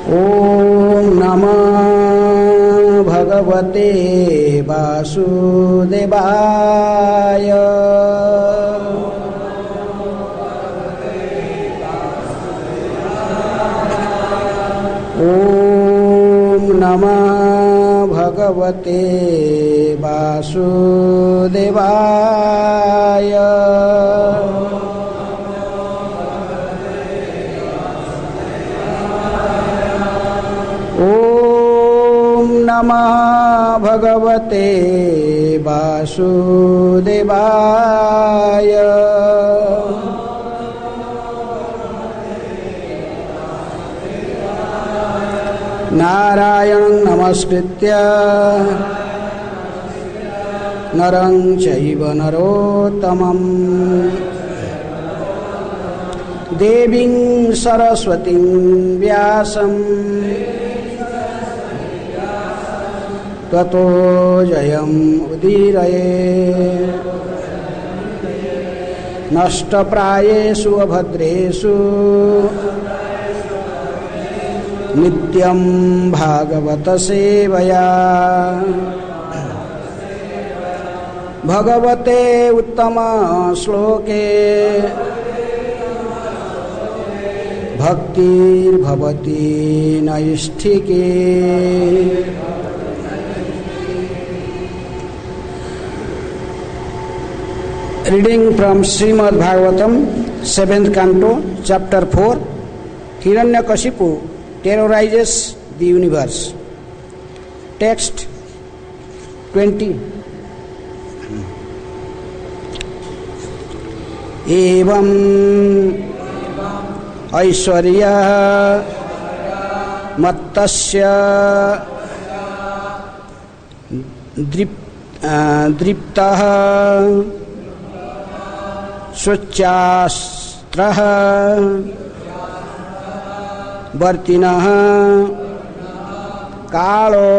ओम नमः भगवते वासुदेवाय। ओम नमः भगवते वासुदेवाय। ओम नमः भगवते वासुदेवाय। नारायणं नमस्कृत्य नरं चैव नरोत्तमं देवीं सरस्वतीं व्यासं ततो जयमुदीरयेत्। नष्टप्रायेषु अभद्रेषु नित्यं भागवत सेवया। भगवते उत्तम श्लोके भक्तिर्भवति नैष्ठिके। Reading from Srimad Bhagavatam, 7th Canto, Chapter 4. Hiranyakashipu terrorizes the universe. Text 20. Evam aishwarya mattasya driptah स्वच्छास्त्रः वर्तिनः कालो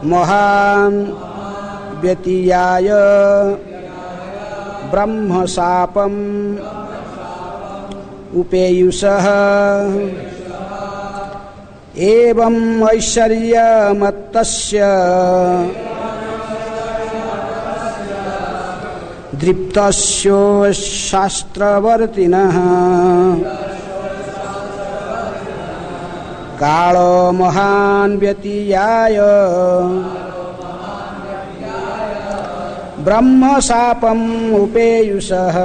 महान् व्यतीयाय ब्रह्मशापम् उपेयुषः। एवम् ऐश्वर्यमत्तस्य दृप्तस्य शास्त्रवर्तिनः कालो महान् व्यतीयाय ब्रह्मशापम् उपेयुषः।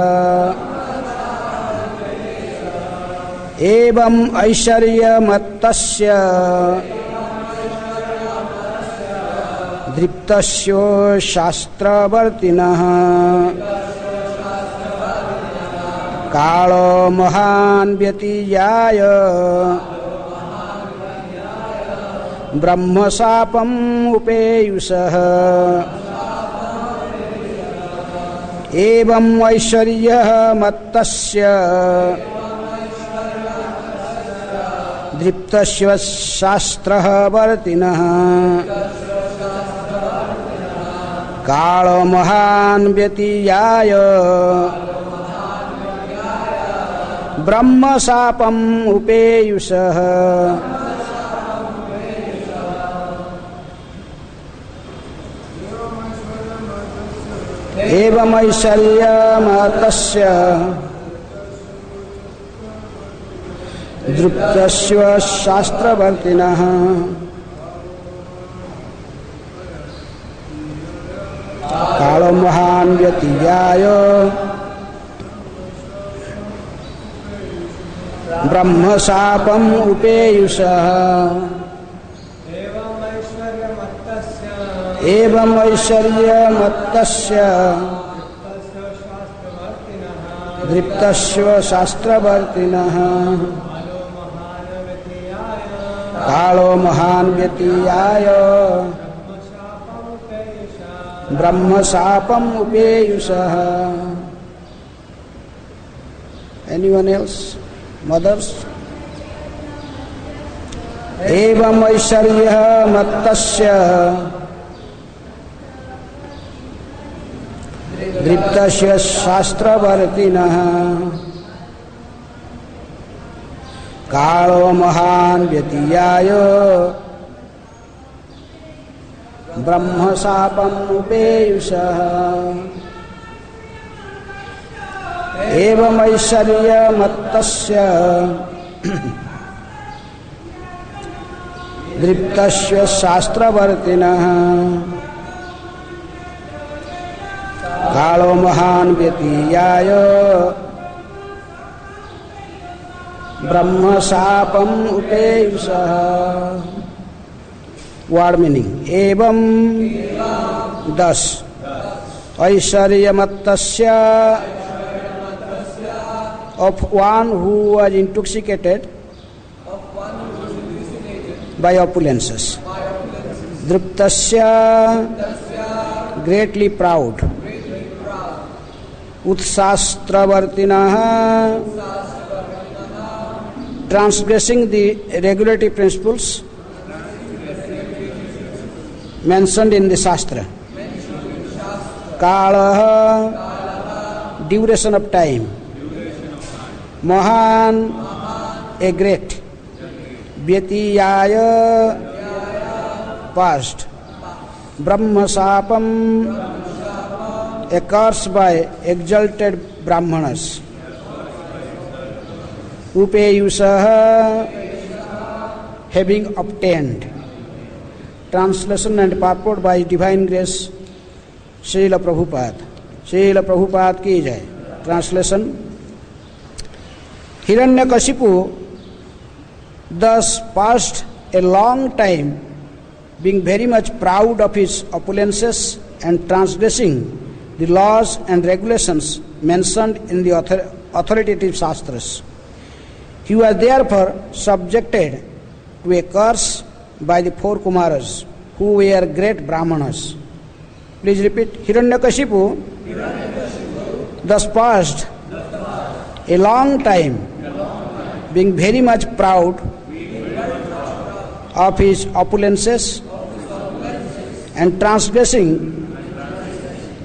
एवम् ऐश्वर्यमत्तस्य दृप्तस्य शास्त्रवर्तिनः कालो महान् व्यतीयाय ब्रह्मशापम् उपेयुषः। एवम् ऐश्वर्यमत्तस्य दृप्तस्य शास्त्रवर्तिनः कालो महान् व्यतीयाय ब्रह्मशापम् उपेयुषः। एवमैश्वर्यमत्तस्य दृप्तस्य शास्त्रवर्तिनः कालो महान् व्यतीयाय ब्रह्मशापम् उपेयुषः। एवम् ऐश्वर्यमत्तस्य दृप्तस्य शास्त्रवर्तिनः कालो महान् व्यतीयाय ब्रह्मशापम् उपेयुषः। Anyone else? Mothers? एवम् ऐश्वर्यमत्तस्य दृप्तस्य शास्त्रवर्तिनः कालो महान् व्यतीयाय ब्रह्म शापम् उपेयुषः एवमैश्वर्यमत्तस्य दृप्तस्य शास्त्रवर्तिनः कालो महान् व्यतीयाय ब्रह्म शापम् उपेयुषः। वर्ड मीनिंग एवं दस ऐश्वर्यमत्तस्य of one who was intoxicated by opulences, druptasya greatly proud, utsastravartinah transgressing the regulative principles mentioned in the Shastra, Kalaha duration of time, Mahan a great, Vyatiyaya past, Brahma Sapam a curse by exalted Brahmanas, Upeyusaha having obtained. Translation and purport by Divine Grace Srila Prabhupada. Srila Prabhupada ki jai. Translation. Hiranyakashipu thus passed a long time being very much proud of his opulences and transgressing the laws and regulations mentioned in the authoritative Shastras. He was therefore subjected to a curse by the four Kumaras, who were great Brahmanas. Please repeat. Hiranyakashipu thus passed a long time being very much proud of his opulences and transgressing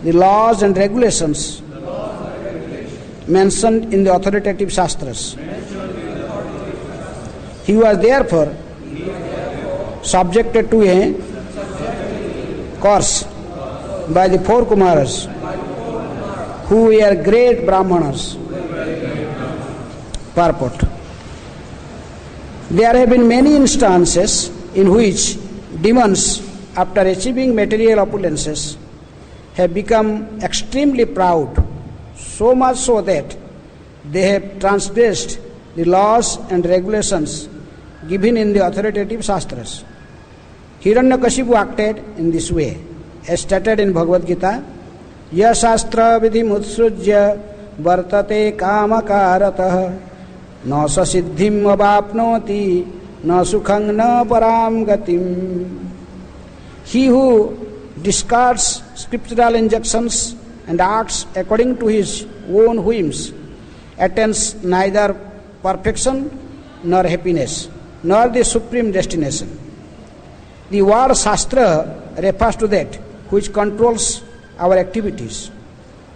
the laws and regulations mentioned in the authoritative Shastras. He was therefore subjected to a curse by the four Kumaras, who were great Brahmanas. Purport. There have been many instances in which demons, after achieving material opulences, have become extremely proud, so much so that they have transgressed the laws and regulations given in the authoritative Shastras. Hiranyakashipu acted in this way, as stated in Bhagavad Gita, Ya Shastra vidhi mutsrujya vartate kamakaratah na sasiddhim avapnoti na sukhang na param gatim. He who discards scriptural injunctions and acts according to his own whims attains neither perfection nor happiness, nor the supreme destination. The word Shastra refers to that which controls our activities.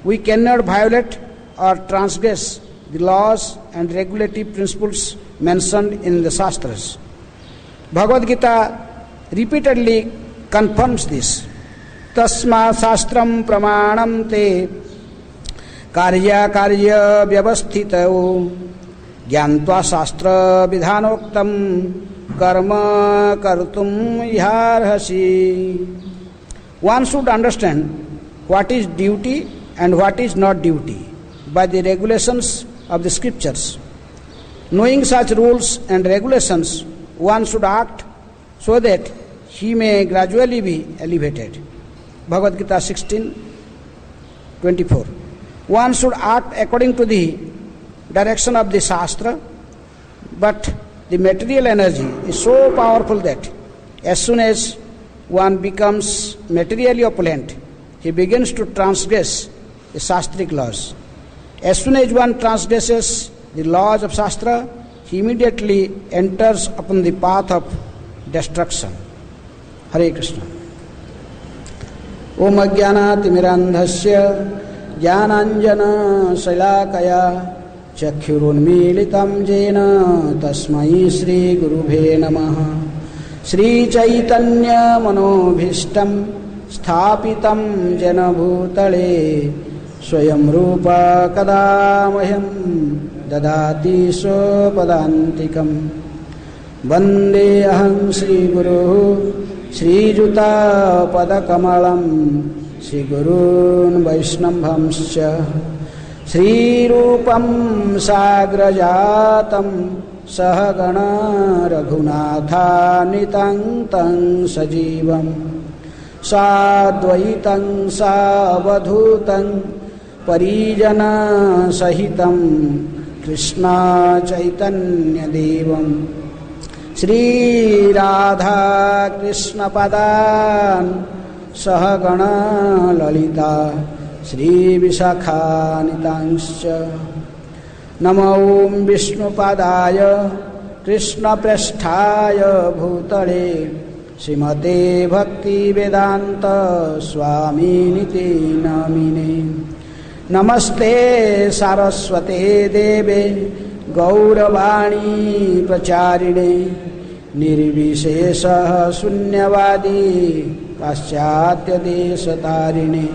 We cannot violate or transgress the laws and regulative principles mentioned in the Shastras. Bhagavad Gita repeatedly confirms this. Tasma Shastram Pramanam Te Karya Karya Vyavasthitau Gyantva Shastra Vidhanoktam Karma Kartum Iharhasi. One should understand what is duty and what is not duty by the regulations of the scriptures. Knowing such rules and regulations, one should act so that he may gradually be elevated. Bhagavad Gita 16:24. One should act according to the direction of the Shastra, but the material energy is so powerful that as soon as one becomes materially opulent, he begins to transgress the Shastric laws. As soon as one transgresses the laws of Shastra, he immediately enters upon the path of destruction. Hare Krishna. Om Ajnanatimirandhasya Jnananjana Shailakaya चक्षुरुन्मीलितं येन तस्मै श्रीगुरुभे नमः। श्रीचैतन्यमनोभीष्टं स्थापितं येन भूतले स्वयं रूप कदा मह्यं ददाति स्वपदान्तिकं। वन्देऽहं श्रीगुरुः श्रीयुतापदकमलं श्रीगुरून् वैष्णवंश्च। श्रीरूपं साग्रजातं सहगण रघुनाथान्वितं तं सजीवं साद्वैतं सावधूतं परिजनसहितं कृष्ण चैतन्यदेवं श्रीराधा कृष्णपदान् सहगण ललिता श्रीविशाखान्वितांश्च। नमो विष्णुपदाय कृष्णप्रेष्ठाय भूतले श्रीमते भक्तिवेदान्त स्वामिनिति नामिने। नमस्ते सारस्वते देवे गौरवाणी प्रचारिणे निर्विशेषः शून्यवादी पाश्चात्यदेशतारिणे।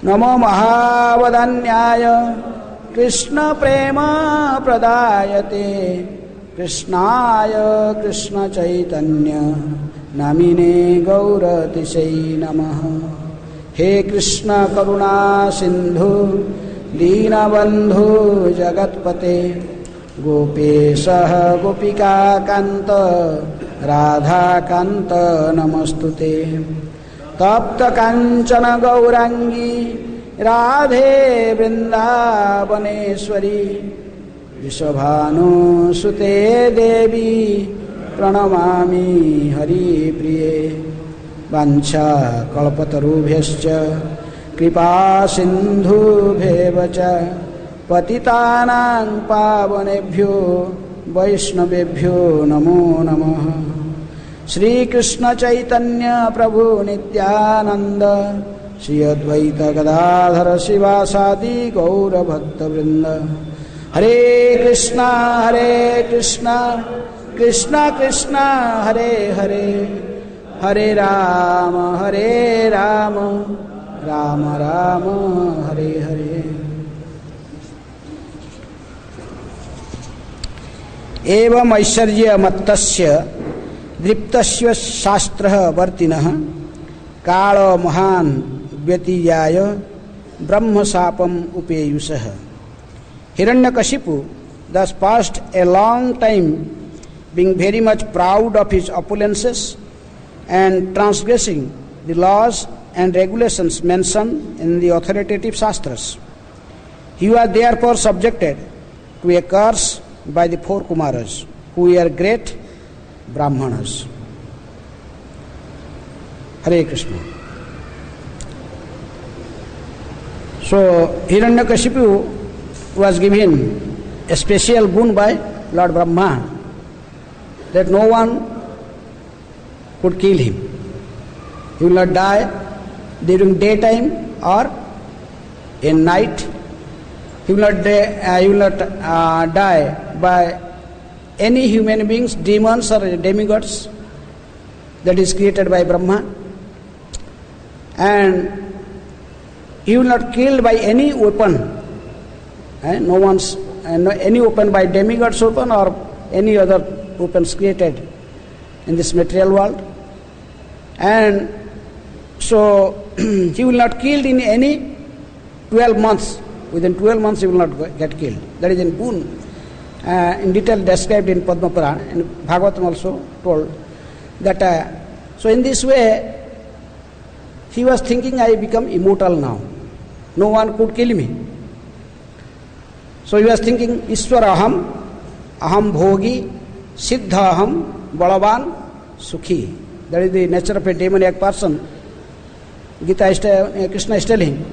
नमो महावदन्याय कृष्ण प्रेम प्रदायते कृष्णाय कृष्ण चैतन्य नामिने गौरतिशै नमः। हे कृष्ण करुणा सिंधु दीनबंधु जगत्पते गोपेशः गोपिकाकान्त राधाकान्त नमस्तुते। तप्त कांचन गौरांगी राधे वृंदावनेश्वरी विश्वभानुसुते देवी प्रणमामि हरिप्रिये। वाञ्छा कल्पतरुभ्यश्च कृपा सिन्धुभ्येव च पतितानां पावनेभ्यो वैष्णवेभ्यो नमो नमः। श्री कृष्ण चैतन्य प्रभु नित्यानंद श्री अद्वैत गदाधर शिवासादि गौर भक्तवृंद। हरे कृष्णा कृष्णा कृष्णा हरे हरे हरे राम राम राम हरे हरे। एवं ऐश्वर्यमत्तस्य दृप्तस्य शास्त्रः वर्तिनः काल महान व्यतीयाय ब्रह्मशापम उपेयुषः। Hiranyakashipu thus passed a long time being very much proud of his opulences and transgressing the laws and regulations mentioned in the authoritative shastras. He was therefore subjected to a curse by the four Kumaras, who were great Brahmanas. Hare Krishna. So Hiranyakashipu was given a special boon by Lord Brahma that no one could kill him. He will not die during daytime or in night. He will not die by any human beings, demons or demigods that is created by Brahma. And he will not killed by any weapon. Any weapon by demigods weapon or any other weapons created in this material world. And so he will not killed in any 12 months. Within 12 months he will not get killed. That is in boon. In detail described in Padma Purana, and Bhagavatam also told that. So in this way, he was thinking, I become immortal now. No one could kill me. So he was thinking, Ishwaraham, aham bhogi, siddhaham, balavan, sukhi. That is the nature of a demoniac person. Krishna is telling,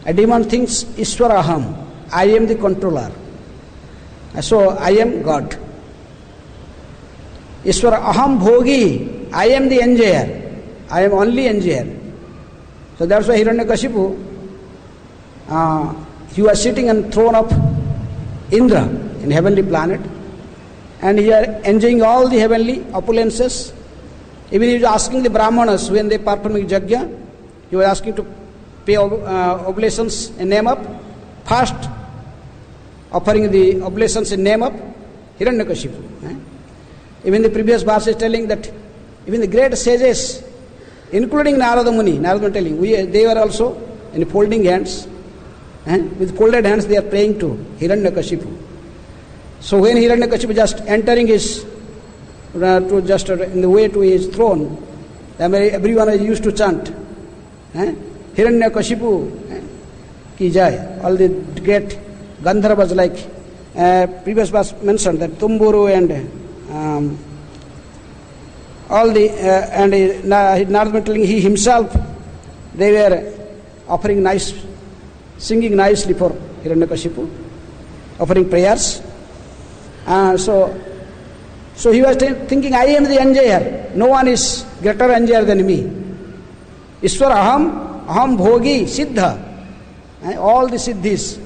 a demon thinks, Ishwaraham, I am the controller. So I am God. Ishwara aham bhogi, I am the enjoyer. I am only enjoyer. So that's why Hiranyakashipu, he was sitting on throne of Indra in heavenly planet, and he are enjoying all the heavenly opulences. Even he was asking the Brahmanas when they performing yajna, he was asking to pay oblations in name of, first offering the oblations in name of Hiranyakashipu. Even the previous verse is telling that even the great sages, including Narada Muni telling, they were also in folding hands, with folded hands they are praying to Hiranyakashipu. So when Hiranyakashipu just entering his, to just in the way to his throne, everyone is used to chant, Hiranyakashipu ki jai. All the great Gandharvas, like previous verse mentioned, that Tumburu and all the Narada telling he himself, they were offering nice, singing nicely for Hiranyakashipu, offering prayers. So he was thinking, I am the enjoyer. No one is greater enjoyer than me. Ishwar aham bhogi siddha. All the siddhis.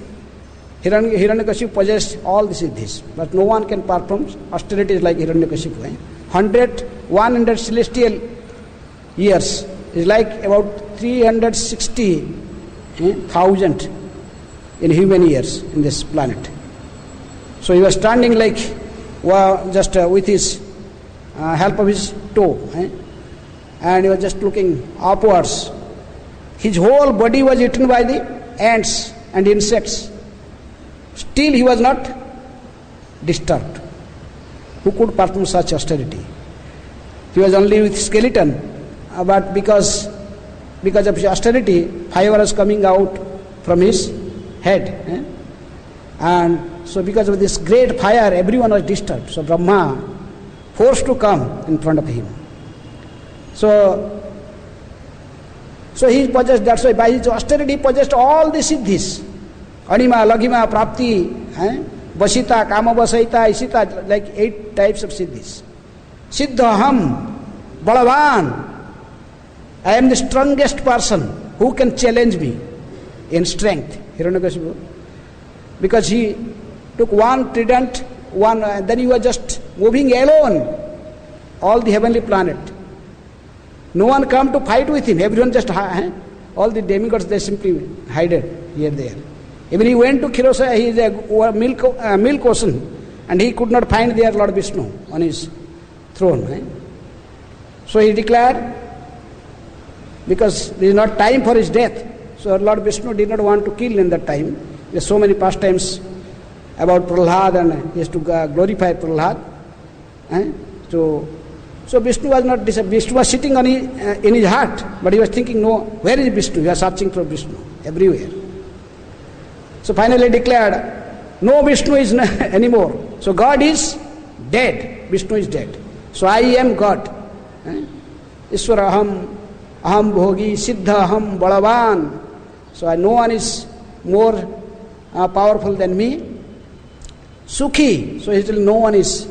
Hiranyakashipu possessed all the siddhis, but no one can perform austerities like Hiranyakashipu. 100 celestial years is like about 360,000 in human years in this planet. So he was standing like just with his help of his toe, and he was just looking upwards. His whole body was eaten by the ants and insects. Still he was not disturbed. Who could perform such austerity? He was only with skeleton, but because of his austerity, fire was coming out from his head. And so because of this great fire, everyone was disturbed. So Brahma forced to come in front of him. So he possessed, that's why by his austerity he possessed all the siddhis. Anima, Laghima, Prapti, Vasita, Kama Vasaita, Isita, like 8 types of siddhis. Siddhaham, Balavan, I am the strongest person. Who can challenge me in strength? Hiranyakashipu. Because he took one trident, then he was just moving alone all the heavenly planet. No one come to fight with him. Everyone just, all the demigods, they simply hide here, there. Even he went to Kirosa, he is a milk ocean, and he could not find their Lord Vishnu on his throne. So he declared, because there is not time for his death, so Lord Vishnu did not want to kill in that time. There are so many pastimes about Prahlad, and he has to glorify Prahlad. So Vishnu was not disturbed. Vishnu was sitting on in his heart, but he was thinking, no, where is Vishnu? He was searching for Vishnu everywhere. So finally declared, no Vishnu is anymore. So God is dead. Vishnu is dead. So I am God. Ishwar aham bhogi siddha aham balavan. So no one is more powerful than me. Sukhi. So he said, no one is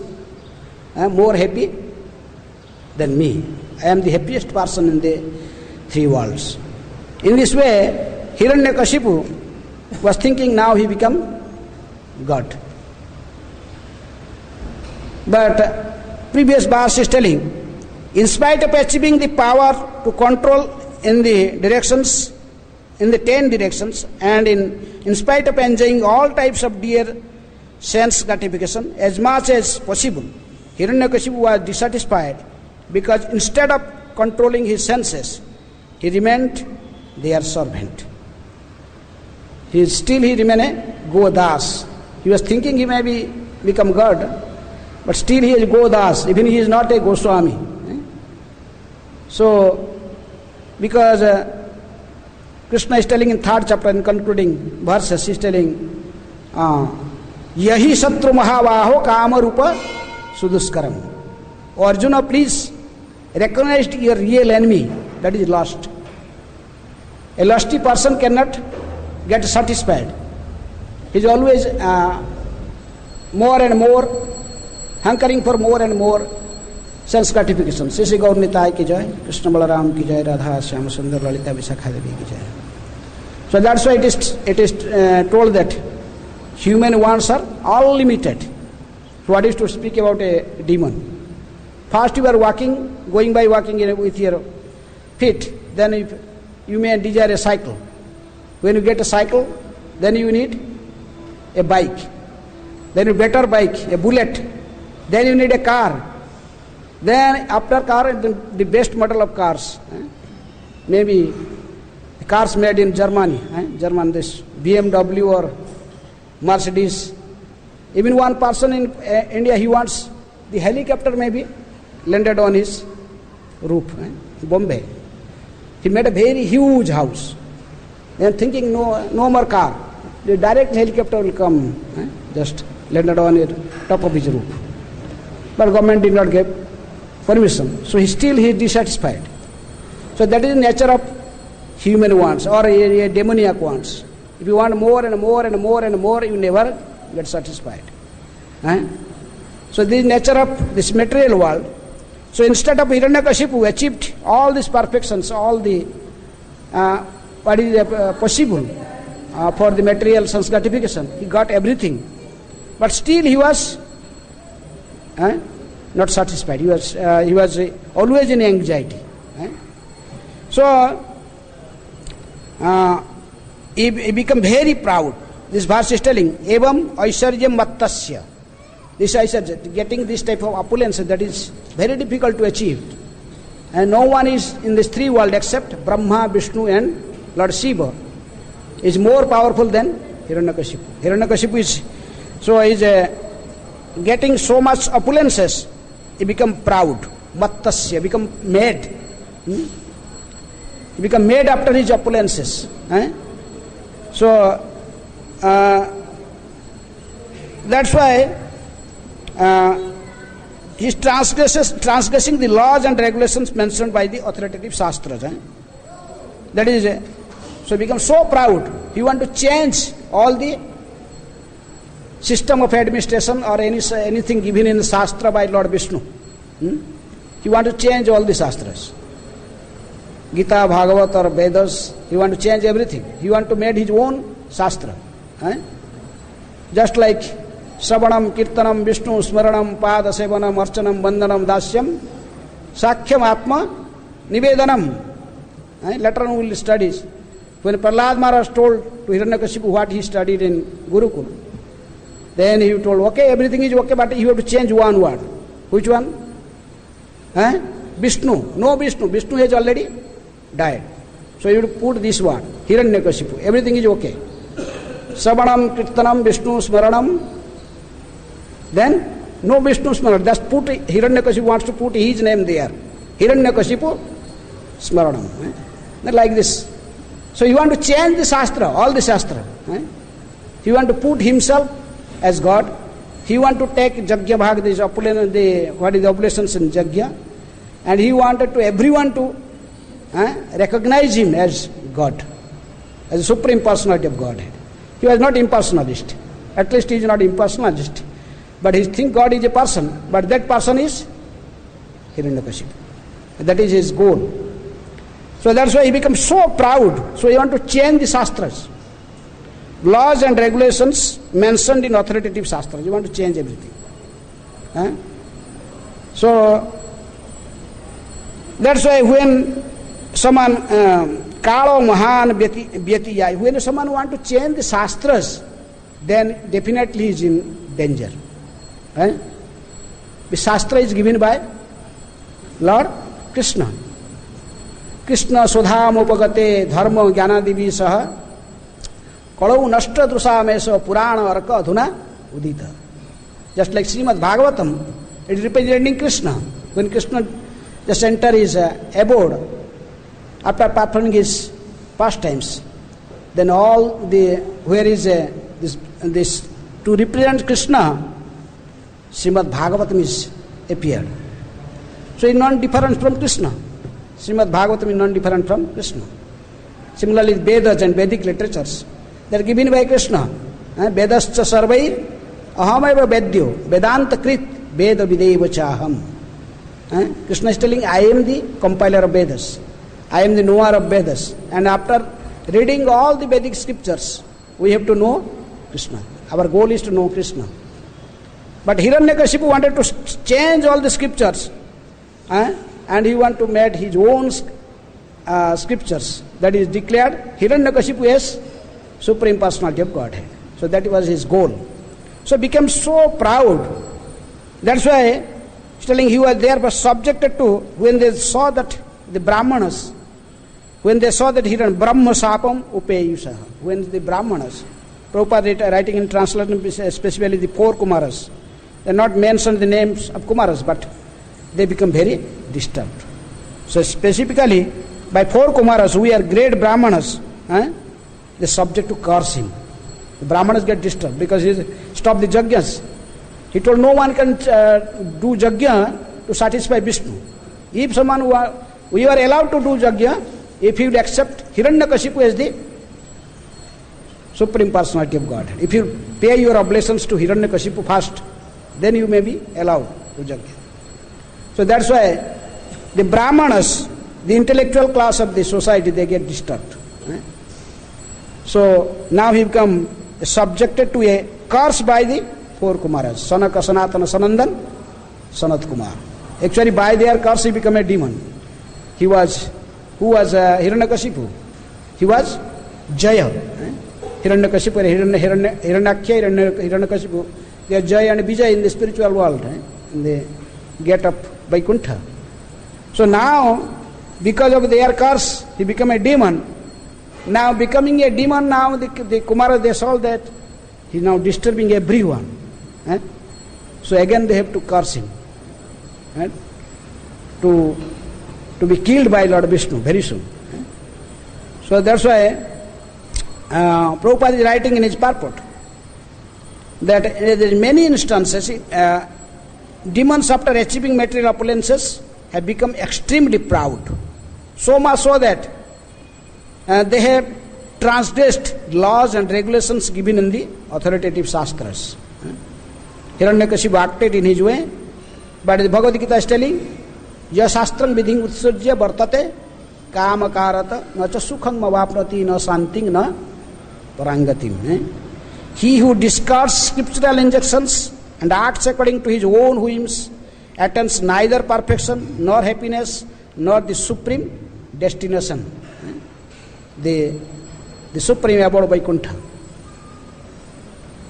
more happy than me. I am the happiest person in the 3 worlds. In this way, Hiranyakashipu was thinking now he become God. But previous verse is telling, in spite of achieving the power to control in the directions, in the 10 directions, and in spite of enjoying all types of dear sense gratification as much as possible, Hiranyakashipu was dissatisfied because instead of controlling his senses, he remained their servant. He remained a Godas. He was thinking he may become God, but still he is Godas, even he is not a Goswami. So, because Krishna is telling in 3rd chapter, in concluding verses, he is telling, Yahi Satru Mahavaho Kamarupa Suduskaram. Oh Arjuna, please recognize your real enemy, that is lust. A lusty person cannot get satisfied. He is always more and more, hankering for more and more sense gratification. Sisi Gaur Nitai ki jai, Krishna Balaram ki jai, Radha Shyama Sundar Lalita Visakha Devi ki jai. So that's why it is told that human wants are all limited. What is to speak about a demon? First you are walking, going by walking with your feet, then you may desire a cycle. When you get a cycle, then you need a bike. Then a better bike, a bullet. Then you need a car. Then after car, the best model of cars. Maybe cars made in Germany. German, this BMW or Mercedes. Even one person in India, he wants the helicopter maybe landed on his roof. Bombay. He made a very huge house. Then thinking no more car. The direct helicopter will come, just landed on the top of his roof. But government did not give permission. So he is dissatisfied. So that is the nature of human wants or a demoniac wants. If you want more and more and more and more, you never get satisfied. So this is nature of this material world. So instead of Hiranyakashipu who achieved all these perfections, all the what is possible for the material sense gratification, he got everything. But still he was not satisfied. He was always in anxiety. So he became very proud. This verse is telling, Evam Aisharyam Mattasya. This Aisharya, getting this type of opulence, that is very difficult to achieve. And no one is in this three world except Brahma, Vishnu and Lord Shiva is more powerful than Hiranyakashipu. Hiranyakashipu is getting so much opulences, he become proud. Mattasya, become mad. He become mad after his opulences. So that's why he is transgressing the laws and regulations mentioned by the authoritative shastras. That is, so he becomes so proud. He want to change all the system of administration or anything given in the shastra by Lord Vishnu. He want to change all the shastras. Gita, Bhagavat or Vedas, he want to change everything. He want to make his own shastra. Just like Shravanam, Kirtanam, Vishnu, Smaranam, Pada, Sevanam, Archanam, Vandanam, Dasyam, Sakhyam, Atma, Nivedanam. Later on we will study. When Prahlad Maharaj told to Hiranyakashipu what he studied in Gurukul, then he told, okay, everything is okay, but you have to change one word. Which one? Vishnu. No Vishnu. Vishnu has already died. So you have to put this word, Hiranyakashipu. Everything is okay. Savanam, Kirtanam, Vishnu, Smaranam. Then no Vishnu Smaranam. Just put Hiranyakashipu wants to put his name there. Hiranyakashipu Smaranam. Like this. So you want to change the Shastra, all the Shastra. He want to put himself as God. He want to take Jagya Bhag, what is the oblations in Jagya, and he wanted to everyone to recognize him as God, as a supreme personality of Godhead. He was not impersonalist. At least he is not impersonalist. But he thinks God is a person, but that person is Hiranyakashipu. That is his goal. So that's why he becomes so proud. So he want to change the Shastras. Laws and regulations mentioned in authoritative Shastras. You want to change everything. So that's why when someone Kalo Mahan Vyatiyai, when someone want to change the Shastras, then definitely he is in danger. The Shastra is given by Lord Krishna. Krishna Sudham Upagate Dharma Jnanadivi Saha Kalau Nashta Drusamesa Purana Arka Adhuna Udita. Just like Srimad Bhagavatam, it is representing Krishna. When Krishna just enter his abode, after performing his pastimes, then all the, where is this to represent Krishna, Srimad Bhagavatam is appeared. So it is not different from Krishna. Srimad Bhagavatam is not different from Krishna. Similarly, Vedas and Vedic literatures, they are given by Krishna. Vedascha sarvair ahamaiva vedyo vedanta krit veda videva chaham. Krishna is telling, I am the compiler of Vedas. I am the knower of Vedas. And after reading all the Vedic scriptures, we have to know Krishna. Our goal is to know Krishna. But Hiranyakashipu wanted to change all the scriptures, and he wanted to make his own scriptures. That is declared Hiranyakashipu as Supreme Personality of Godhead. So that was his goal. So he became so proud. That's why he's telling he was there but subjected to, when they saw that the Brahmanas, when they saw that Hiran Brahma Sapam Upeyusaha, when the Brahmanas, Prabhupada writing in translation especially the 4 Kumaras, they not mentioned the names of Kumaras, but they become very disturbed. So specifically by 4 Kumaras who are great Brahmanas, they subject to curse him. The Brahmanas get disturbed because he stopped the yajnas. He told no one can do yajna to satisfy Vishnu. If someone we are allowed to do yajna, if you would accept Hiranyakashipu as the Supreme Personality of God. If you pay your oblations to Hiranyakashipu first, then you may be allowed to yajna. So that's why the Brahmanas, the intellectual class of the society, they get disturbed. So now he become subjected to a curse by the 4 Kumaras, Sanaka, Sanatana, Sanandan, Sanat Kumar. Actually by their curse he became a demon. Who was Hiranyakashipu? He was Jaya. Hiranyakashipu, Hiranyakya, Hiranyakashipu, they are Jaya and Vijay in the spiritual world. And they get up Vaikuntha. So now, because of their curse, he became a demon. Now becoming a demon, now the Kumara, they saw that he is now disturbing everyone. So again they have to curse him. To be killed by Lord Vishnu very soon. So that's why Prabhupada is writing in his purport that there are many instances demons after achieving material opulences have become extremely proud. So much so that they have transgressed laws and regulations given in the authoritative shastras. Hiranyakashipu acted in his way, but the Bhagavad Gita is telling, Ya shastram vidhing utsujya vartate kamakarata na cha sukhang mavapnati na santing na parangatim. He who discards scriptural injunctions and acts according to his own whims attains neither perfection nor happiness nor the supreme destination, the supreme abode Vaikuntha.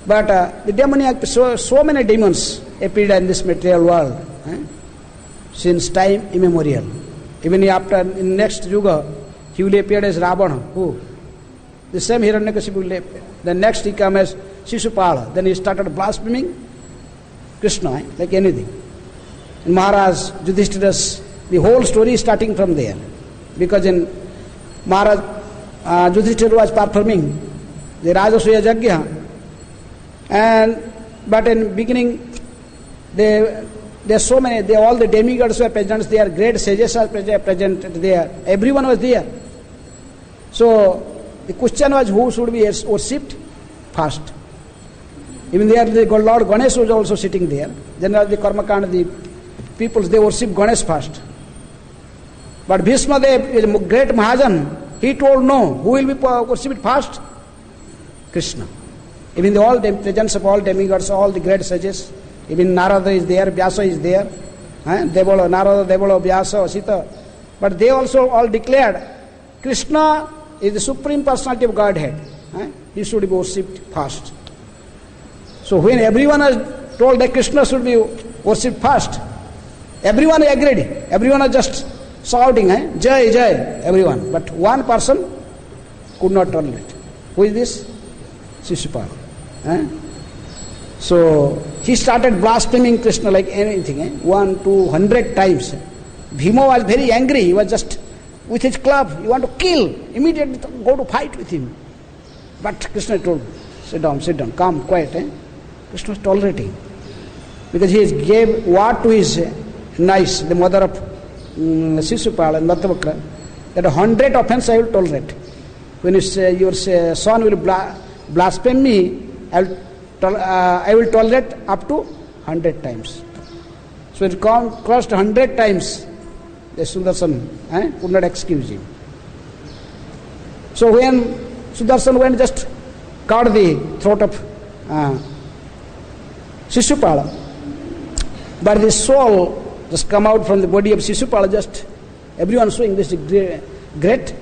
But the demoniac, so many demons appeared in this material world since time immemorial. Even after in next yuga, he will appear as Ravana. Who? The same Hiranyakashipu will appear. Then next he came as Shishupala. Then he started blaspheming Krishna, like anything. And Maharaj Yudhishthira's, the whole story is starting from there. Because in Maharaj Yudhishthira was performing the Rajasuya Yajna, but in beginning there are so many, all the demigods were present, their great sages are present there, everyone was there. So the question was who should be worshipped first. Even there the Lord Ganesh was also sitting there. Generally the Karmakanda, the peoples, they worship Ganesh first. But Bhishma, the great Mahajan, he told no, who will be worshipped first? Krishna. Even all the presence of all demigods, all the great sages, even Narada is there, Vyasa is there, Devala, Narada, Devala, Vyasa, Sita. But they also all declared Krishna is the Supreme Personality of Godhead. He should be worshipped first. So when everyone has told that Krishna should be worshipped first, everyone agreed. Everyone was just shouting, Jai, Jai, everyone. But one person could not tolerate. Who is this? Shishupala. So he started blaspheming Krishna like anything, 1, 2, 100 times. Bhima was very angry. He was just with his club. You want to kill, immediately go to fight with him. But Krishna told, sit down, calm, quiet. Krishna was tolerating. Because he gave word to his niece, the mother of Shishupala and Vatavakra, that 100 offense I will tolerate. When you say your son will blaspheme me, I will tolerate up to 100 times. So it crossed 100 times. The Sudarshan could not excuse him. So when Sudarshan went, just cut the throat of Shishupala. But the soul just come out from the body of Shishupala, just everyone showing this great.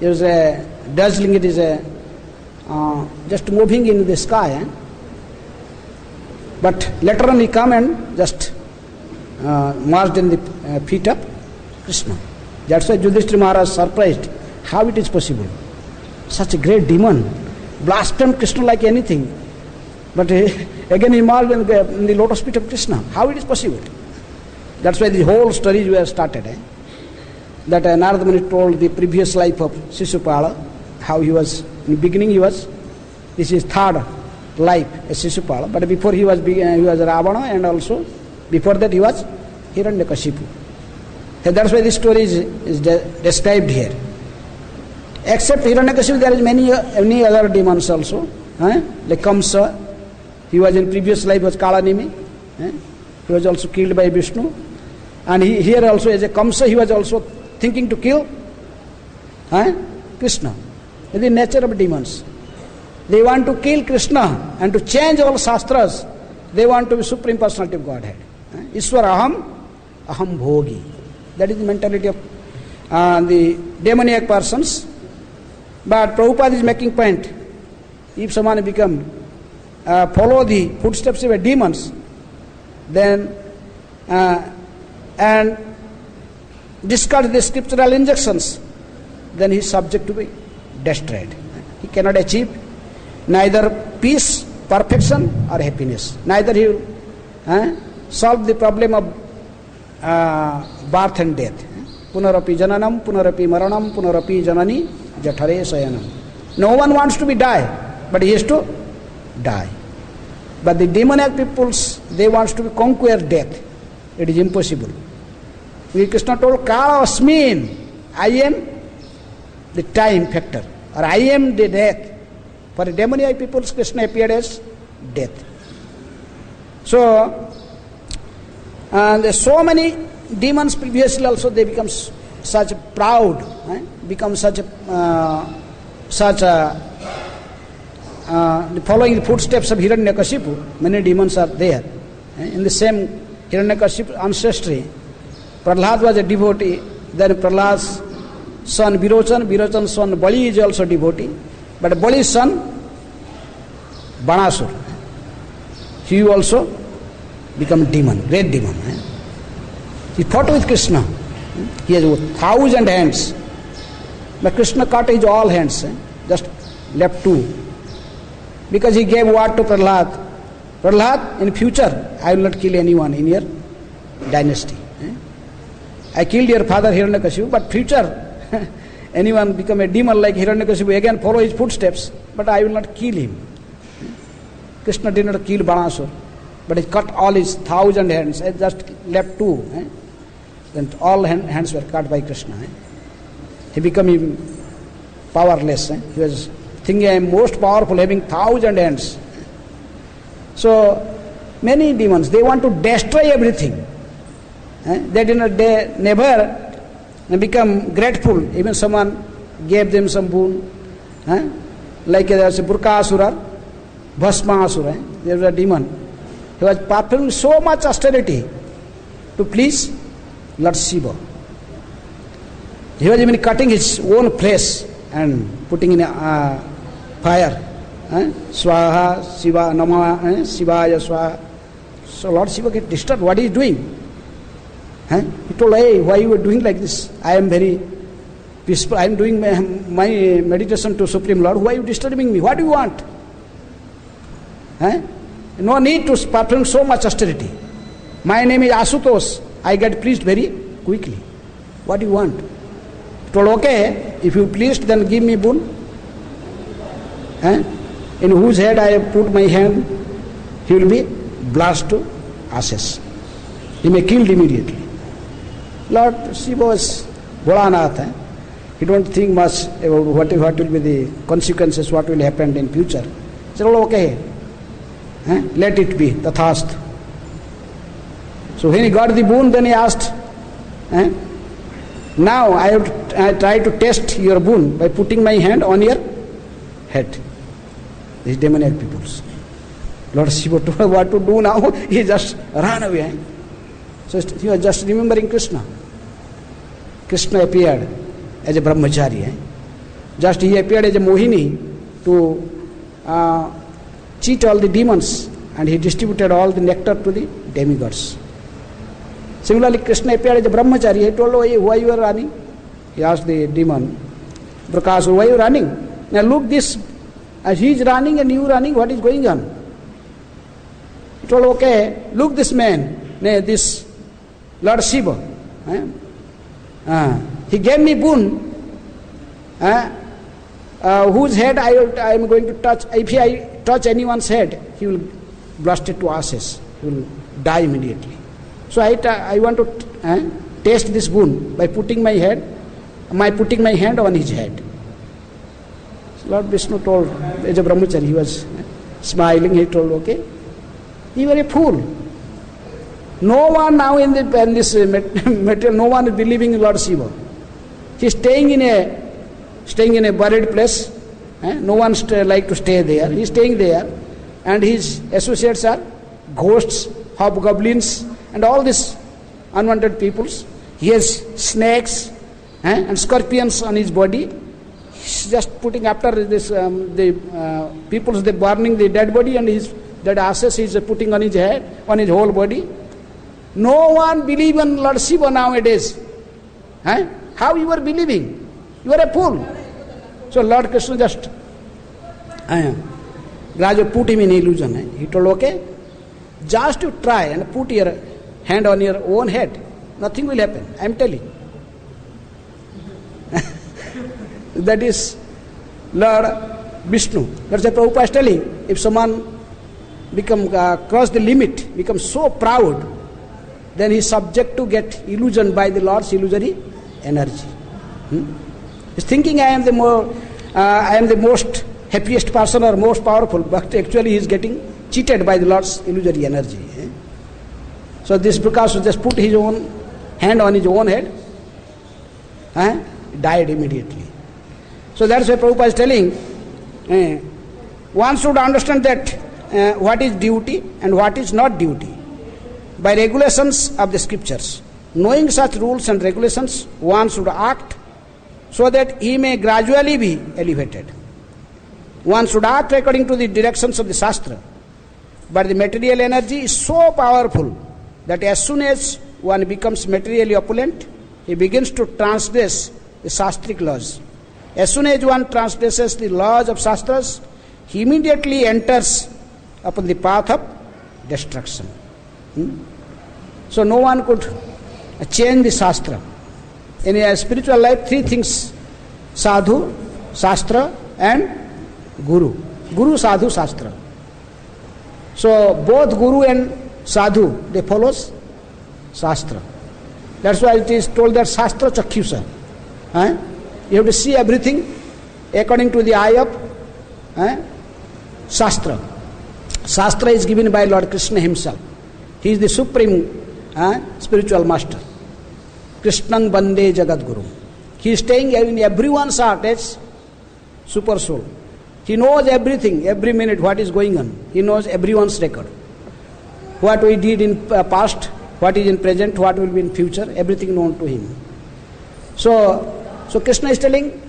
It is a dazzling, it is a just moving in the sky. But later on he come and just marched in the feet of Krishna. That's why Yudhishthira Maharaj surprised how it is possible. Such a great demon blasphemed Krishna like anything. But again he marched in the lotus feet of Krishna. How it is possible? That's why the whole stories were started. That Narada Muni told the previous life of Shishupala, how he was, in the beginning this is his third life as Shishupala, but before he was Ravana, and also before that he was Hiranyakashipu. And that's why this story is described here. Except Hiranyakashipu, there is many other demons also, like Kamsa. He was in previous life was Kalanimi. He was also killed by Vishnu. And here also as a Kamsa, he was also thinking to kill Krishna. It is the nature of demons. They want to kill Krishna and to change all Shastras. They want to be Supreme Personality of Godhead. Ishwar aham bhogi. That is the mentality of the demoniac persons. But Prabhupada is making point. If someone follow the footsteps of demons, then and discard the scriptural injunctions, then he is subject to be destroyed. He cannot achieve neither peace, perfection or happiness. Neither he will solve the problem of birth and death. Punarapi jananam, punarapi maranam, punarapi janani jathare sayanam. No one wants to be die, but he has to die. But the demoniac peoples, they want to conquer death. It is impossible. Krishna told, Kala Asmin, I am the time factor, or I am the death. For the demoniac peoples, Krishna appeared as death. So, and so many demons previously also, they become such proud, become such following the footsteps of Hiranyakashipu. Many demons are there. In the same Hiranyakashipu ancestry, Prahlad was a devotee. Then Prahlad's son Virochan's son Bali is also devotee. But Bali's son Banasur, he also become demon, great demon. He fought with Krishna. He has 1,000 hands. But Krishna cut his all hands, just left 2. Because he gave word to Prahlad. Prahlad, in future, I will not kill anyone in your dynasty. I killed your father Hiranyakashipu, but future, anyone become a demon like Hiranyakashipu, again follow his footsteps, but I will not kill him. Krishna did not kill Banasur, but he cut all his 1,000 hands, and just left 2. Then all hands were cut by Krishna. He became powerless. He was thinking, I am most powerful, having 1,000 hands. So, many demons, they want to destroy everything. They never become grateful. Even someone gave them some boon. Like there was a Burkasura, Bhasmasura. There was a demon. He was performing so much austerity to please Lord Shiva. He was even cutting his own flesh and putting in a fire. Swaha, Shiva, Nama, Shivaya, Swaha. So Lord Shiva get disturbed. What is he doing? He told, hey, why you are doing like this? I am very peaceful. I am doing my meditation to Supreme Lord. Why are you disturbing me? What do you want? No need to perform so much austerity. My name is Asutosh. I get pleased very quickly. What do you want? He told, okay, if you pleased, then give me boon. In whose head I have put my hand, he will be blasted to ashes. He may killed immediately. Lord Shiva was Bholanath. He don't think much about what will be the consequences, what will happen in future. He said, oh, okay, let it be, tathast. So when he got the boon, then he asked, now I try to test your boon by putting my hand on your head. These demoniac peoples. Lord Shiva told what to do now. He just ran away. So he was just remembering Krishna. Krishna appeared as a brahmachari. Just he appeared as a mohini to cheat all the demons, and he distributed all the nectar to the demigods. Similarly, Krishna appeared as a brahmachari. He told, "Oh, why you are running?" He asked the demon, "Prakasa, why are you running? Now look this, as he is running and you running, what is going on?" He told, "Okay, look this man, this Lord Shiva. He gave me boon, whose head I am going to touch. If I touch anyone's head, he will blast it to ashes. He will die immediately. So I want to taste this boon by putting my hand on his head." So Lord Vishnu told, as a brahmachari, he was smiling. He told, "Okay, you are a fool. No one now in this material, no one is believing in Lord Shiva. He is staying in a buried place. No one like to stay there. He is staying there, and his associates are ghosts, hobgoblins, and all these unwanted peoples. He has snakes and scorpions on his body. He's just putting after this the peoples, they burning the dead body, and his dead ashes he is putting on his head, on his whole body. No one believe in Lord Shiva nowadays. How you are believing? You are a fool." So Lord Krishna just gradually put him in illusion. He told, "Okay, just you try and put your hand on your own head. Nothing will happen. I am telling." That is Lord Vishnu. That's why Prabhupada is telling, if someone cross the limit, becomes so proud, then he is subject to get illusion by the Lord's illusory energy. He's thinking I am the most happiest person or most powerful, but actually he is getting cheated by the Lord's illusory energy. So this Prakash just put his own hand on his own head, died immediately. So that's why Prabhupada is telling, one should understand that what is duty and what is not duty by regulations of the scriptures. Knowing such rules and regulations, one should act so that he may gradually be elevated. One should act according to the directions of the Shastra. But the material energy is so powerful that as soon as one becomes materially opulent, he begins to transgress the Shastric laws. As soon as one transgresses the laws of Shastras, he immediately enters upon the path of destruction. So no one could change the Shastra. In a spiritual life, three things: Sadhu, Shastra, and Guru. Guru, Sadhu, Shastra. So both Guru and Sadhu, they follow Shastra. That's why it is told that Shastra Chakyusa. You have to see everything according to the eye of Shastra. Shastra is given by Lord Krishna himself. He is the supreme spiritual master. Krishnang Bande Jagat Guru. He is staying in everyone's heart as super soul. He knows everything, every minute what is going on. He knows everyone's record. What we did in past, what is in present, what will be in future, everything known to him. So Krishna is telling,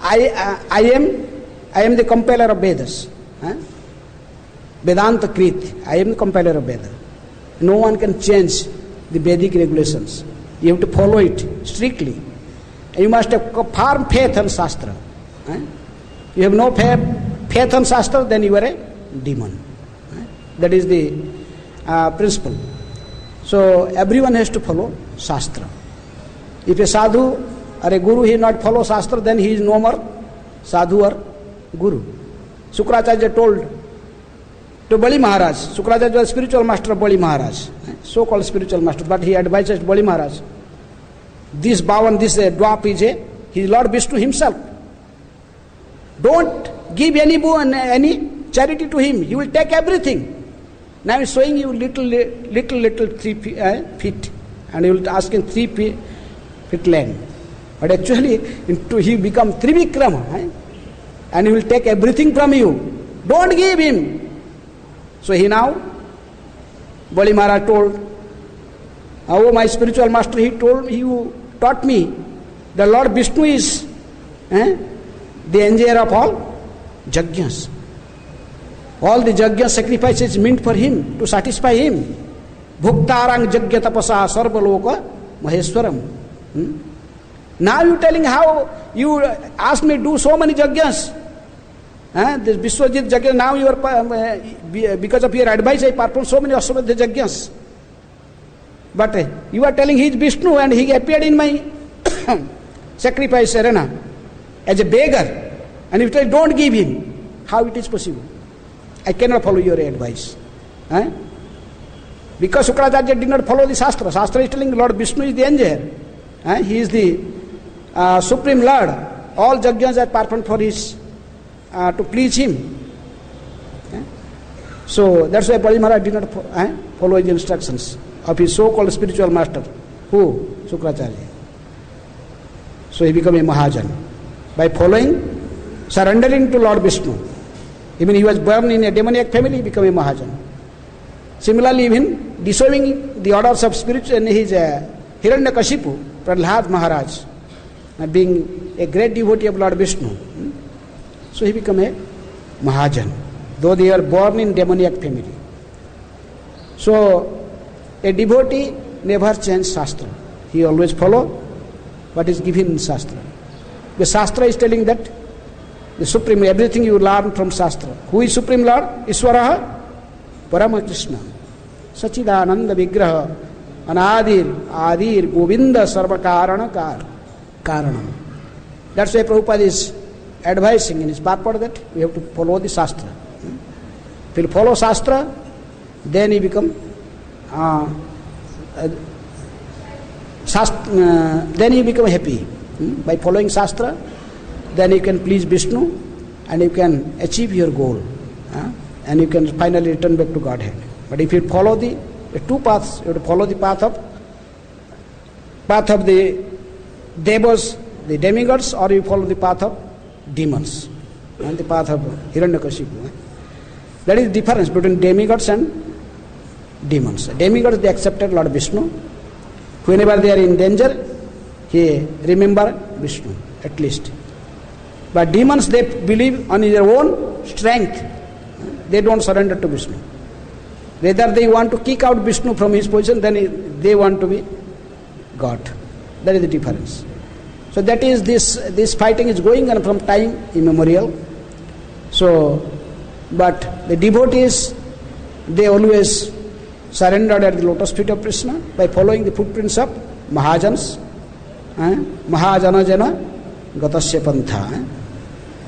I am the compiler of Vedas. Vedanta Krit. I am the compiler of Vedas. No one can change the Vedic regulations. You have to follow it strictly. And you must have firm faith on Shastra. You have no faith on Shastra, then you are a demon. That is the principle. So everyone has to follow Shastra. If a sadhu or a guru he not follow Shastra, then he is no more sadhu or guru. Sukracharya told to Bali Maharaj. Sukracharya was spiritual master of Bali Maharaj, so-called spiritual master, but he advises Bali Maharaj. This Bhavan, this Dwap is he is Lord Vishnu himself. Don't give any charity to him. He will take everything. Now he is showing you little 3 feet, and he will ask him 3 feet land. But actually, he become Trivikrama, and he will take everything from you. Don't give him. So he now, Bali Maharaj told, oh my spiritual master, he taught me, the Lord Vishnu is the enjoyer of all jagnas. All the jagna sacrifices meant for him, to satisfy him. Bhuktarang jagya tapasa sarvaloka maheswaram. Now you telling how you asked me to do so many jagnas. This Vishwajit jagya, now you are, because of your advice, I performed so many Ashwamedha jagnas. But you are telling he is Vishnu and he appeared in my sacrifice arena as a beggar. And if I don't give him, how it is possible? I cannot follow your advice. Because Shukracharya did not follow the Shastra. Shastra is telling Lord Vishnu is the enjoyer. He is the Supreme Lord. All jagnas are performed for his, to please him. So that's why Bali Maharaj did not follow his instructions of his so-called spiritual master. Who? Shukracharya. So he became a Mahajan. By following, surrendering to Lord Vishnu. Even he was born in a demoniac family, he became a Mahajan. Similarly, even disobeying the orders of spiritual, and his Hiranyakashipu, Prahlad Maharaj, being a great devotee of Lord Vishnu. So he became a Mahajan, though they are born in demoniac family. So a devotee never changes Shastra. He always follow what is given in Shastra. The Shastra is telling that the Supreme, everything you learn from Shastra. Who is Supreme Lord? Ishwaraha Parama Krishna. Sachidananda Vigraha Anadir Adir Govinda Sarva Karanam. That's why Prabhupada is advising in his purport that we have to follow the Shastra. If you follow Shastra, then you become then you become happy. By following Shastra, then you can please Vishnu and you can achieve your goal. And you can finally return back to Godhead. But if you follow the two paths, you have to follow the path of the devas, the demigods, or you follow the path of demons and the path of Hiranyakashipu. That is the difference between demigods and demons. Demigods, they accepted Lord Vishnu. Whenever they are in danger, he remember Vishnu, at least. But demons, they believe on their own strength. They don't surrender to Vishnu. Whether they want to kick out Vishnu from his position, then they want to be God. That is the difference. So that is this fighting is going on from time immemorial. So, but the devotees, they always surrendered at the lotus feet of Krishna by following the footprints of Mahajans. Mahajana Jana Gatasya Pantha.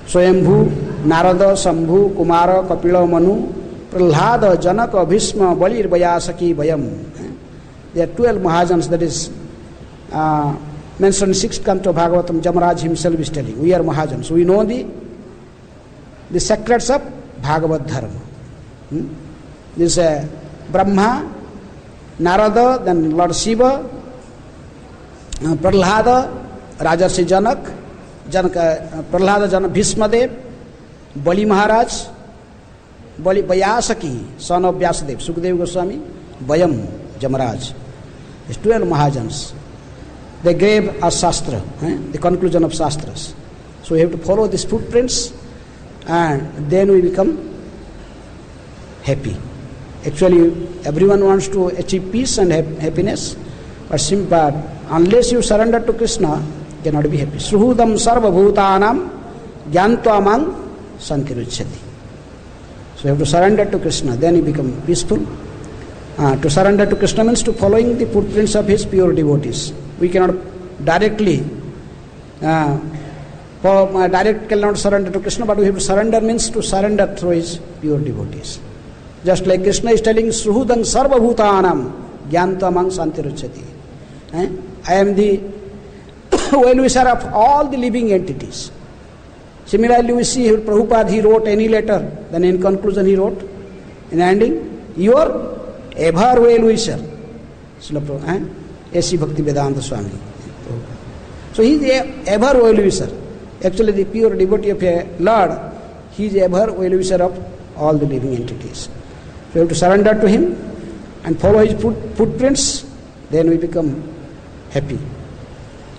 Swayambhu, Narada, Sambhu, Kumara, Kapila, Manu, Prahlada, Janaka, Bhishma, Balir, Vayasaki, Vayam. There are 12 Mahajans, that is mentioned in 6th canto of Bhagavatam. Jamaraj himself is telling, we are Mahajans. We know the secrets of Bhagavad Dharma. This Brahma, Narada, then Lord Shiva, Prahlada, Rajarshi Janak, Prahlada Janak, Bhishmadev, Bali Maharaj, Bali Vyasaki, son of Vyasadev, Sukadeva Goswami, Vayam, Jamaraj. These 12 Mahajans. They gave us Shastra, the conclusion of Shastras. So we have to follow these footprints and then we become happy. Actually, everyone wants to achieve peace and happiness, but unless you surrender to Krishna, you cannot be happy. Sruhudam sarva bhutanam gyantva mang santiruchyati. So you have to surrender to Krishna, then you become peaceful. To surrender to Krishna means to following the footprints of his pure devotees. We cannot directly cannot surrender to Krishna, but we have to surrender means to surrender through his pure devotees. Just like Krishna is telling, Sruhudam sarva bhutanam gyantva mang santiruchyati. I am the well-wisher of all the living entities. Similarly, we see Prabhupada, he wrote any letter, then in conclusion he wrote, in ending, your ever well-wisher. A.C. Bhakti Vedanta Swami. So he is ever well-wisher. Actually, the pure devotee of a Lord, he is ever well-wisher of all the living entities. we have to surrender to him and follow his footprints. Then we become happy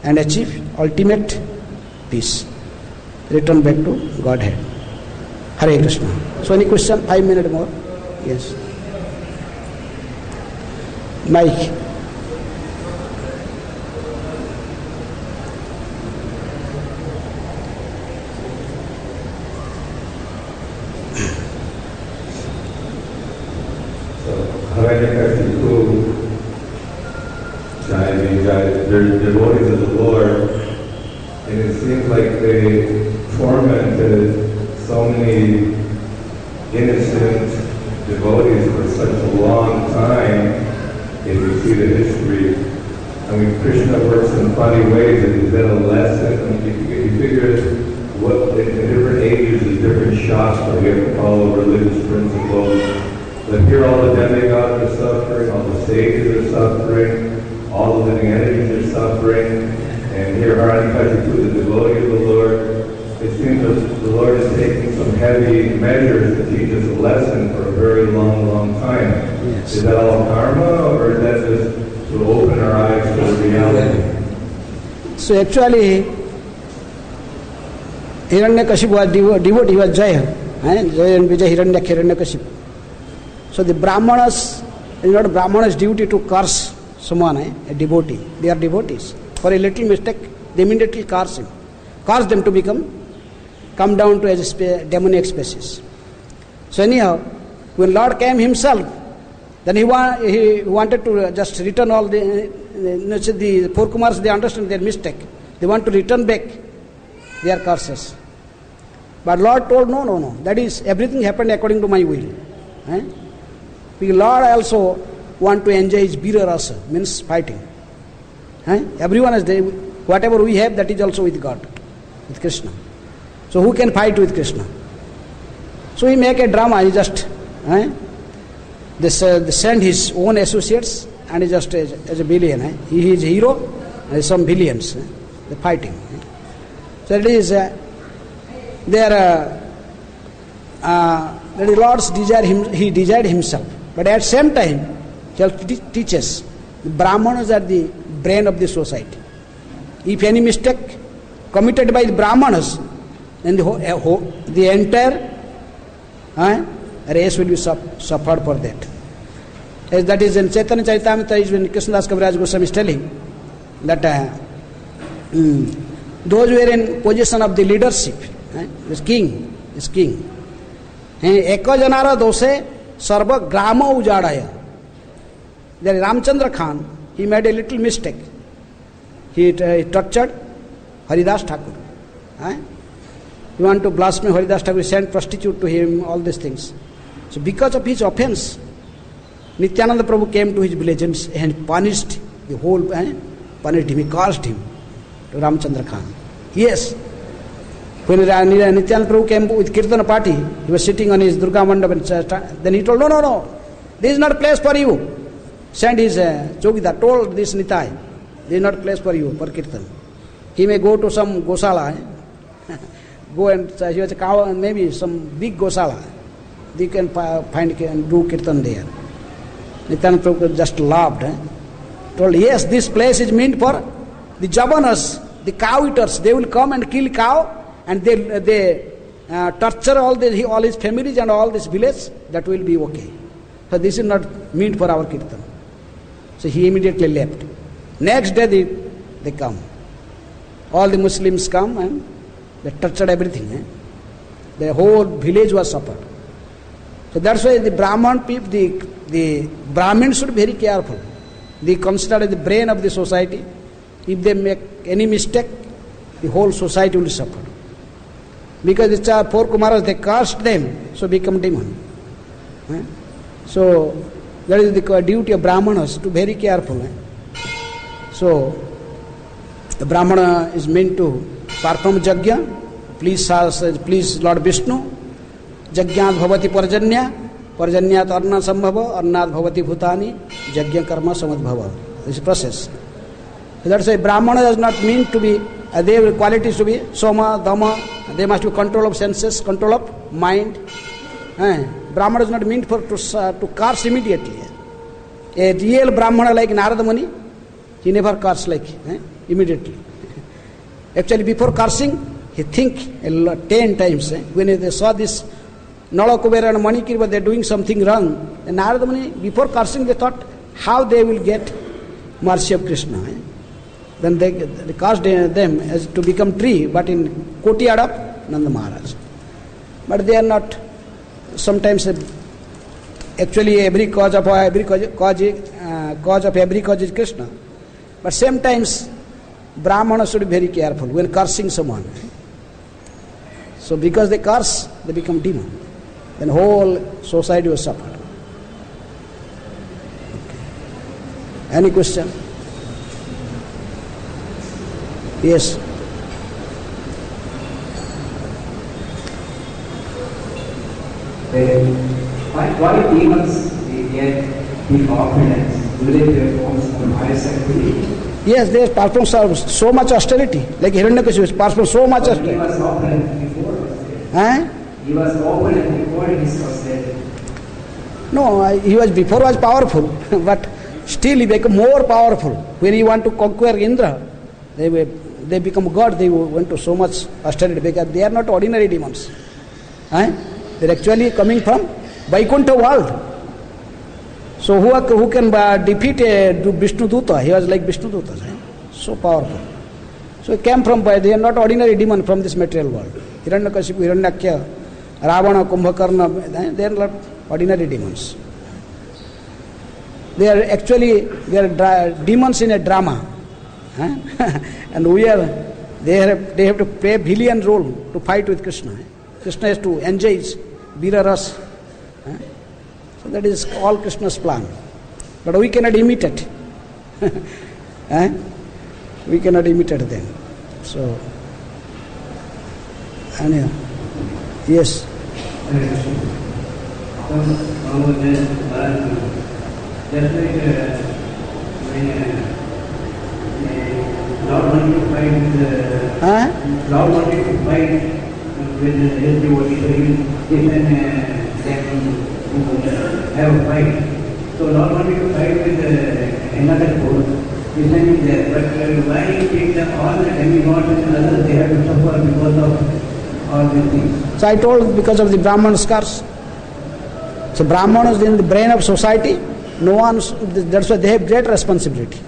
and achieve ultimate peace. Return back to Godhead. Hare Krishna. So any question? 5 minutes more? Yes. Mike. They're devotees of the Lord, and it seems like they tormented so many innocent devotees for such a long time. If you see the history, I mean, Krishna works in funny ways, and is that a lesson? I mean, you figure what in different ages, there's different shots, but we have to follow religious principles. But here all the demigods are suffering, all the sages are suffering, all the living entities are suffering, and here Haranikarti, the devotee of the Lord, it seems that the Lord is taking some heavy measures to teach us a lesson for a very long, long time. Yes. Is that all karma, or is that just to open our eyes to the reality? So actually, Hiranyakashipu was devotee, he was Jaya. Jaya and Vijay Hiranyakashipu. So the Brahmanas, it's not Brahmanas' duty to curse someone, a devotee. They are devotees. For a little mistake, they immediately curse him. Curse them to come down to as a demonic species. So anyhow, when Lord came himself, then he wanted to just return all the poor Kumars, they understand their mistake. They want to return back their curses. But Lord told, no, that is, everything happened according to my will. Because Lord also want to enjoy his Bira Rasa, means fighting. Everyone is there. Whatever we have, that is also with God, with Krishna. So who can fight with Krishna? So he make a drama, he just, they send his own associates, and he just as a villain. He is a hero, and some villains, they're fighting. So it is, the Lord's desire, he desired himself. But at the same time, he teaches, the Brahmanas are the brain of the society. If any mistake committed by the Brahmanas, then the entire race will be suffered for that. As that is in Chaitanya Charitamrita, is when Krishnadas Kaviraj Goswami is telling that those who are in position of the leadership, is king. Eka janara dose sarva grama ujadaya. There is Ramchandra Khan, he made a little mistake. He tortured Haridas Thakur. You want to blaspheme Haridas Thakur, sent prostitute to him, all these things. So because of his offense, Nityananda Prabhu came to his village and punished the whole, punished him, he cursed him, to Ramchandra Khan. Yes. When Nityananda Prabhu came with Kirtana party, he was sitting on his Durga Mandap, and then he told, no, this is not a place for you. Sent his Chogidar, told this Nitai, this is not a place for you, for Kirtan. He may go to some Gosala, go and he was a cow, and maybe some big Gosala. They can find and do Kirtan there. Nityananda Prabhu just laughed. Told, yes, this place is meant for the Javanas, the cow eaters. They will come and kill cow, and they torture all his families and all this village. That will be okay. So this is not meant for our Kirtan. So he immediately left. Next day they come. All the Muslims come and they tortured everything. The whole village was suffered. So that's why the Brahman people, the Brahmins should be very careful. They consider the brain of the society. If they make any mistake, the whole society will suffer. Because it's our poor Kumaras, they cursed them, so become demon. So that is the duty of Brahmanas, to be very careful. So the Brahmana is meant to perform Jagya, please Lord Vishnu. Jagyat bhavati parjanyat arna sambhava, arnat bhavati bhutani, jagya karma samadbhava. This is process. So that's why Brahmana does not mean to be, their qualities to be Soma, Dhamma, they must be control of senses, control of mind. Brahmana is not meant for to curse immediately. A real Brahmana like Narada Muni, he never curse like immediately. Actually, before cursing, he think 10 times. When they saw this Nala Kubera and Manikir, they are doing something wrong. And Narada Muni, before cursing, they thought how they will get mercy of Krishna. Then they cursed them as to become tree, but in courtyard of Nanda Maharaj. But they are not. Sometimes, actually, every cause of every cause is Krishna. But sometimes, Brahmana should be very careful when cursing someone. So, because they curse, they become demon. Then whole society was suffered. Okay. Any question? Yes. Why demons get the confidence? Do they perform some pious activity? Yes, they perform so much austerity. Like Hiranyakashipu perform so much austerity. He was open before. He was open before his austerity. No, he was before was powerful, but still he became more powerful. When he want to conquer Indra, they become God. They went to so much austerity because they are not ordinary demons. They are actually coming from Vaikuntha world. So who can defeat Vishnu Duta? He was like Vishnu Duta, so powerful. So he came from, they are not ordinary demon from this material world. Hiranyakashipu, Hiranyakya, Ravana, Kumbhakarna, they are not ordinary demons. They are actually demons in a drama. And they have to play a villain role to fight with Krishna. Krishna has to enjoy Vira Ras. So that is all Krishna's plan. But we cannot imitate. We cannot imitate them. So, anyhow, yes. Lord wanted to fight with Lord wanted to fight with his devotee, so he can have a fight. So Lord wanted to fight with another force. He sent him there. But why take them all the demigods and others, they have to suffer because of all these things? So I told because of the Brahman scars. So Brahman is in the brain of society. No one, that's why they have great responsibility.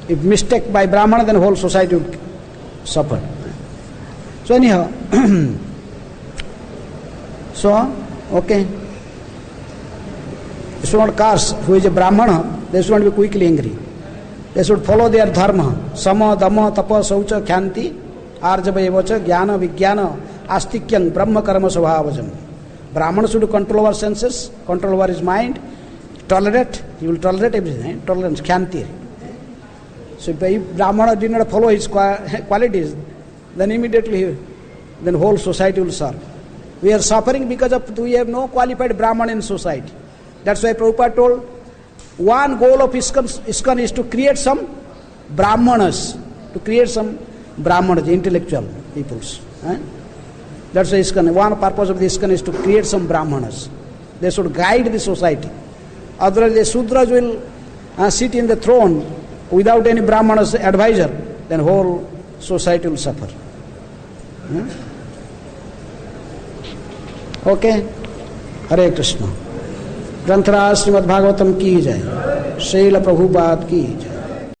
If mistake by Brahmana, then whole society would suffer. So anyhow, okay. They should not curse. Who is a Brahmana, they should not be quickly angry. They should follow their dharma. Sama, dhamma, tapa, saucha, kyanti, arjava, evacha, jnana, vijnana, astikyam, brahma, karma, svabhavajam. Brahmana should control our senses, control over his mind, tolerate, he will tolerate everything, tolerance, kyanti. So if Brahmana did not follow his qualities, then immediately, then whole society will suffer. We are suffering because we have no qualified Brahman in society. That's why Prabhupada told, one goal of ISKCON is to create some Brahmanas, intellectual peoples. That's why ISKCON, one purpose of the ISKCON is to create some Brahmanas. They should guide the society. Otherwise the Sudras will sit in the throne without any Brahmana's advisor, then whole society will suffer. Okay? Hare Krishna. ग्रंथराज Shrimad Bhagavatam की जय, श्रील प्रभुपाद की जय.